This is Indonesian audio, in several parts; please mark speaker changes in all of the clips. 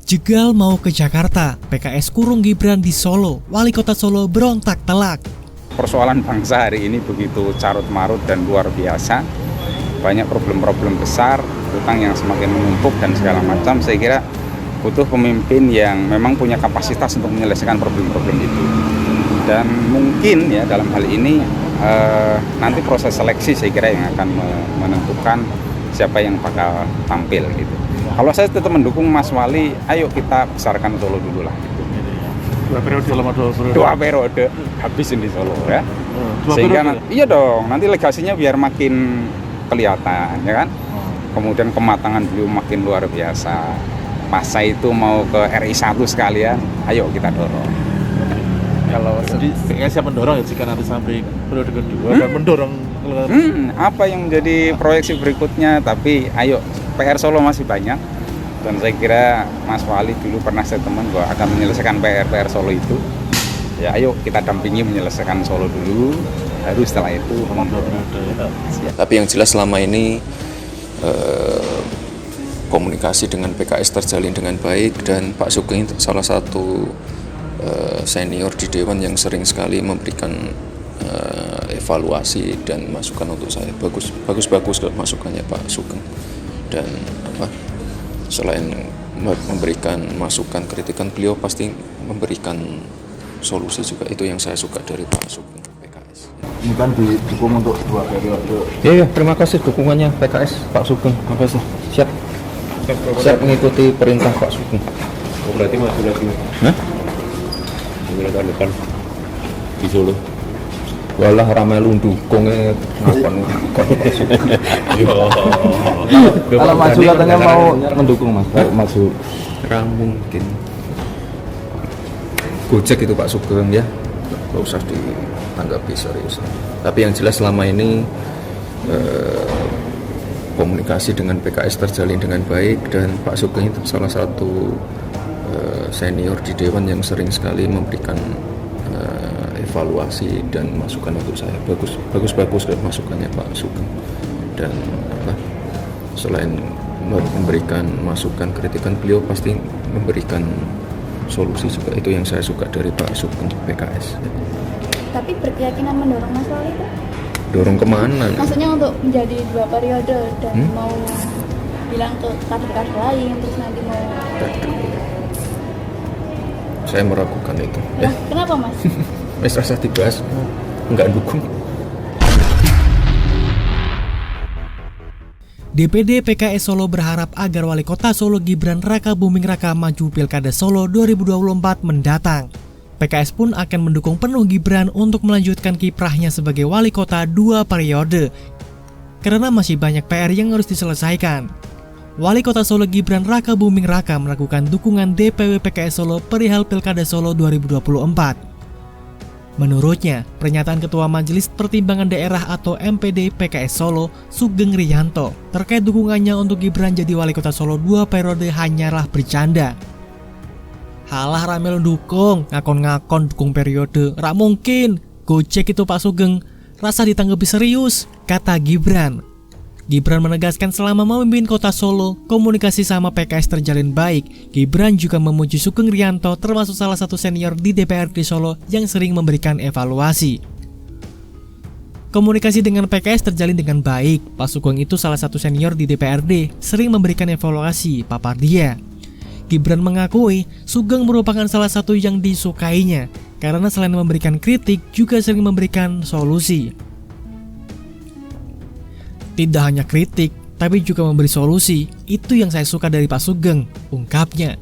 Speaker 1: Jegal mau ke Jakarta, PKS kurung Gibran di Solo, Wali Kota Solo berontak telak.
Speaker 2: Persoalan bangsa hari ini begitu carut marut dan luar biasa. Banyak problem-problem besar, utang yang semakin menumpuk dan segala macam. Saya kira butuh pemimpin yang memang punya kapasitas untuk menyelesaikan problem-problem itu. Dan mungkin ya dalam hal ini nanti proses seleksi saya kira yang akan menentukan siapa yang bakal tampil gitu. Kalau saya tetap mendukung Mas Wali, ayo kita besarkan Solo dulu lah gitu. Dua periode habisin di Solo ya. Sehingga iya dong, nanti legasinya biar makin kelihatan ya kan. Kemudian kematangan beliau makin luar biasa. Masa itu mau ke RI 1 sekalian, ayo kita dorong.
Speaker 3: Kalau PKS siap mendorong ya jika nanti sampai periode kedua dan mendorong
Speaker 2: apa yang menjadi proyeksi berikutnya, tapi ayo PR Solo masih banyak dan saya kira Mas Wali dulu pernah statement bahwa akan menyelesaikan PR Solo itu. Ya ayo kita dampingi menyelesaikan Solo dulu, baru setelah itu
Speaker 4: Tapi yang jelas selama ini komunikasi dengan PKS terjalin dengan baik dan Pak Sugeng salah satu senior di Dewan yang sering sekali memberikan evaluasi dan masukan untuk saya. Bagus masukannya Pak Sugeng. Dan selain memberikan masukan kritikan, beliau pasti memberikan solusi juga. Itu yang saya suka dari Pak Sugeng PKS.
Speaker 3: ini kan didukung untuk 2 periode.
Speaker 4: Iya, terima kasih dukungannya PKS Pak Sugeng. Terima kasih. Siap mengikuti perintah Pak Sugeng.
Speaker 5: Berarti masih lagi. Bulan depan di Solo.
Speaker 4: Walah ramai dukungnya ngapain?
Speaker 3: Kalau maju katanya mau mendukung Mas, maju.
Speaker 4: Mungkin. Gojek itu Pak Sugeng ya, nggak usah ditanggapi serius. Tapi yang jelas selama ini komunikasi dengan PKS terjalin dengan baik dan Pak Sugeng itu salah satu senior di Dewan yang sering sekali memberikan evaluasi dan masukan untuk saya. Bagus masukannya Pak Sugeng. Dan selain memberikan masukan kritikan, beliau pasti memberikan solusi juga. Itu yang saya suka dari Pak Sugeng PKS.
Speaker 6: Tapi berkeyakinan mendorong Mas Wali itu?
Speaker 4: Dorong kemana?
Speaker 6: Maksudnya untuk menjadi 2 periode dan mau bilang ke kader-kader lain terus nanti mau.
Speaker 4: Saya meragukan itu.
Speaker 6: Nah, kenapa Mas?
Speaker 4: Wes rasa dibahas, enggak dukung.
Speaker 1: DPD PKS Solo berharap agar Wali Kota Solo Gibran Raka Buming Raka maju Pilkada Solo 2024 mendatang. PKS pun akan mendukung penuh Gibran untuk melanjutkan kiprahnya sebagai Wali Kota 2 periode. Karena masih banyak PR yang harus diselesaikan. Wali Kota Solo Gibran Raka Buming Raka melakukan dukungan DPW PKS Solo perihal Pilkada Solo 2024. Menurutnya, pernyataan Ketua Majelis Pertimbangan Daerah atau MPD PKS Solo, Sugeng Riyanto, terkait dukungannya untuk Gibran jadi Wali Kota Solo 2 periode hanyalah bercanda. Halah rame lo dukung, ngakon-ngakon dukung periode, rak mungkin, Gojek itu Pak Sugeng, rasa ditanggapi serius, kata Gibran. Gibran menegaskan selama memimpin kota Solo, komunikasi sama PKS terjalin baik. Gibran juga memuji Sugeng Riyanto termasuk salah satu senior di DPRD Solo yang sering memberikan evaluasi. Komunikasi dengan PKS terjalin dengan baik. Pak Sugeng itu salah satu senior di DPRD, sering memberikan evaluasi, papar dia. Gibran mengakui Sugeng merupakan salah satu yang disukainya, karena selain memberikan kritik, juga sering memberikan solusi. Tidak hanya kritik, tapi juga memberi solusi. Itu yang saya suka dari Pak Sugeng, ungkapnya.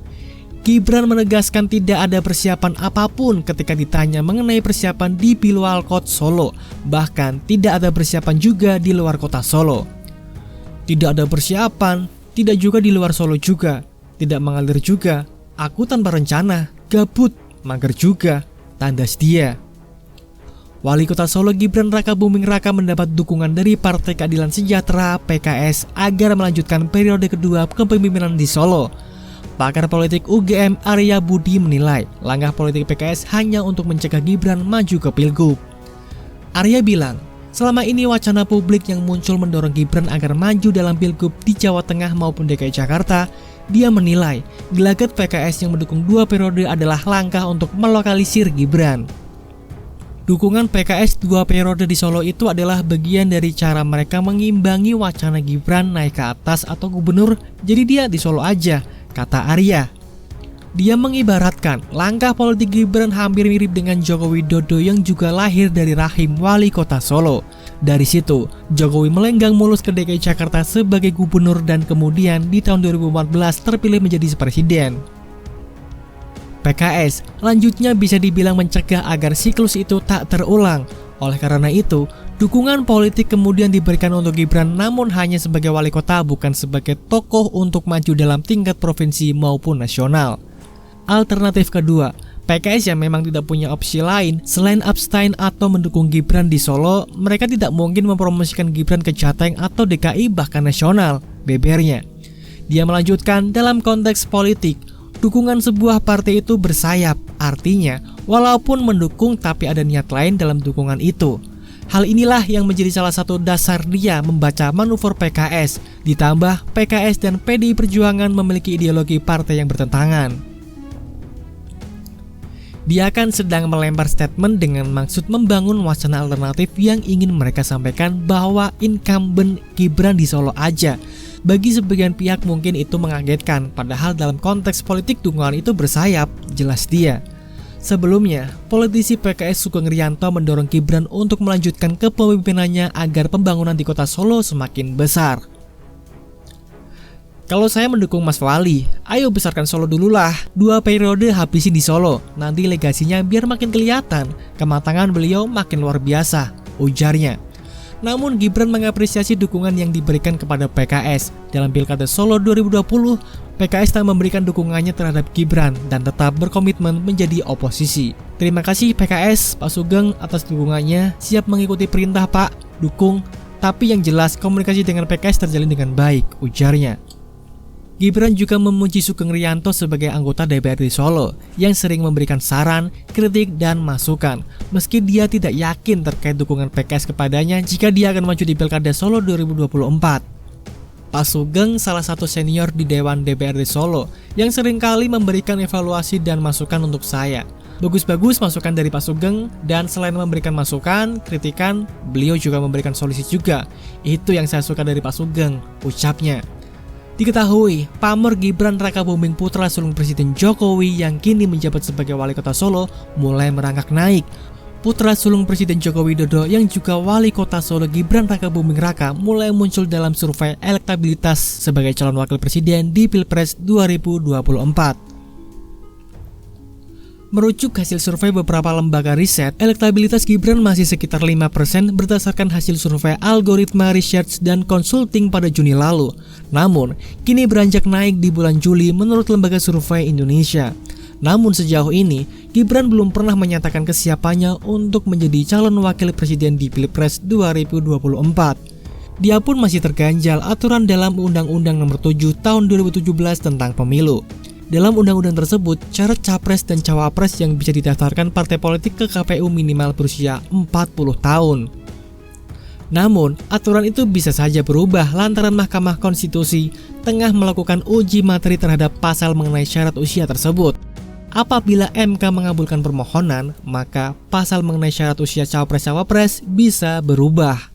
Speaker 1: Gibran menegaskan tidak ada persiapan apapun ketika ditanya mengenai persiapan di Pilwalkot Solo. Bahkan tidak ada persiapan juga di luar kota Solo. Tidak ada persiapan, tidak juga di luar Solo juga. Tidak mengalir juga. Aku tanpa rencana, gabut, mager juga, tandas dia. Wali Kota Solo Gibran Raka Buming Raka mendapat dukungan dari Partai Keadilan Sejahtera PKS agar melanjutkan periode kedua kepemimpinan di Solo. Pakar politik UGM Arya Budi menilai langkah politik PKS hanya untuk mencegah Gibran maju ke Pilgub. Arya bilang, selama ini wacana publik yang muncul mendorong Gibran agar maju dalam Pilgub di Jawa Tengah maupun DKI Jakarta Dia menilai gelagat PKS yang mendukung 2 periode adalah langkah untuk melokalisir Gibran. Dukungan PKS 2 periode di Solo itu adalah bagian dari cara mereka mengimbangi wacana Gibran naik ke atas atau gubernur, jadi dia di Solo aja, kata Arya. Dia mengibaratkan langkah politik Gibran hampir mirip dengan Joko Widodo yang juga lahir dari rahim wali kota Solo. Dari situ, Jokowi melenggang mulus ke DKI Jakarta sebagai gubernur dan kemudian di tahun 2014 terpilih menjadi presiden. PKS lanjutnya bisa dibilang mencegah agar siklus itu tak terulang. Oleh karena itu, dukungan politik kemudian diberikan untuk Gibran namun hanya sebagai wali kota, bukan sebagai tokoh untuk maju dalam tingkat provinsi maupun nasional. Alternatif kedua, PKS yang memang tidak punya opsi lain selain abstain atau mendukung Gibran di Solo, mereka tidak mungkin mempromosikan Gibran ke Jateng atau DKI bahkan nasional, bebernya. Dia melanjutkan, dalam konteks politik, dukungan sebuah partai itu bersayap, artinya walaupun mendukung tapi ada niat lain dalam dukungan itu. Hal inilah yang menjadi salah satu dasar dia membaca manuver PKS, ditambah PKS dan PDI Perjuangan memiliki ideologi partai yang bertentangan. Dia akan sedang melempar statement dengan maksud membangun wacana alternatif yang ingin mereka sampaikan bahwa incumbent Gibran di Solo aja. Bagi sebagian pihak mungkin itu mengagetkan, padahal dalam konteks politik dukungan itu bersayap, jelas dia. Sebelumnya, politisi PKS Sugeng Riyanto mendorong Gibran untuk melanjutkan kepemimpinannya agar pembangunan di kota Solo semakin besar. Kalau saya mendukung Mas Wali, ayo besarkan Solo dululah, 2 periode habisi di Solo, nanti legasinya biar makin kelihatan, kematangan beliau makin luar biasa, ujarnya. Namun Gibran mengapresiasi dukungan yang diberikan kepada PKS. Dalam Pilkada Solo 2020, PKS tak memberikan dukungannya terhadap Gibran dan tetap berkomitmen menjadi oposisi. Terima kasih PKS, Pak Sugeng atas dukungannya, siap mengikuti perintah Pak, dukung, tapi yang jelas komunikasi dengan PKS terjalin dengan baik, ujarnya. Gibran juga memuji Sugeng Riyanto sebagai anggota DPRD Solo yang sering memberikan saran, kritik, dan masukan. Meski dia tidak yakin terkait dukungan PKS kepadanya jika dia akan maju di Pilkada Solo 2024. Pak Sugeng salah satu senior di Dewan DPRD Solo yang seringkali memberikan evaluasi dan masukan untuk saya. Bagus-bagus masukan dari Pak Sugeng, dan selain memberikan masukan, kritikan, beliau juga memberikan solusi juga. Itu yang saya suka dari Pak Sugeng, ucapnya. Diketahui, pamor Gibran Rakabuming putra sulung Presiden Jokowi yang kini menjabat sebagai wali kota Solo mulai merangkak naik. Putra sulung Presiden Joko Widodo yang juga wali kota Solo Gibran Rakabuming Raka mulai muncul dalam survei elektabilitas sebagai calon wakil presiden di Pilpres 2024. Merujuk hasil survei beberapa lembaga riset, elektabilitas Gibran masih sekitar 5% berdasarkan hasil survei Algoritma Research dan Consulting pada Juni lalu. Namun, kini beranjak naik di bulan Juli menurut lembaga survei Indonesia. Namun sejauh ini, Gibran belum pernah menyatakan kesiapannya untuk menjadi calon wakil presiden di Pilpres 2024. Dia pun masih terganjal aturan dalam Undang-Undang Nomor 7 Tahun 2017 tentang pemilu. Dalam undang-undang tersebut, syarat capres dan cawapres yang bisa didaftarkan partai politik ke KPU minimal berusia 40 tahun. Namun, aturan itu bisa saja berubah lantaran Mahkamah Konstitusi tengah melakukan uji materi terhadap pasal mengenai syarat usia tersebut. Apabila MK mengabulkan permohonan, maka pasal mengenai syarat usia cawapres-cawapres bisa berubah.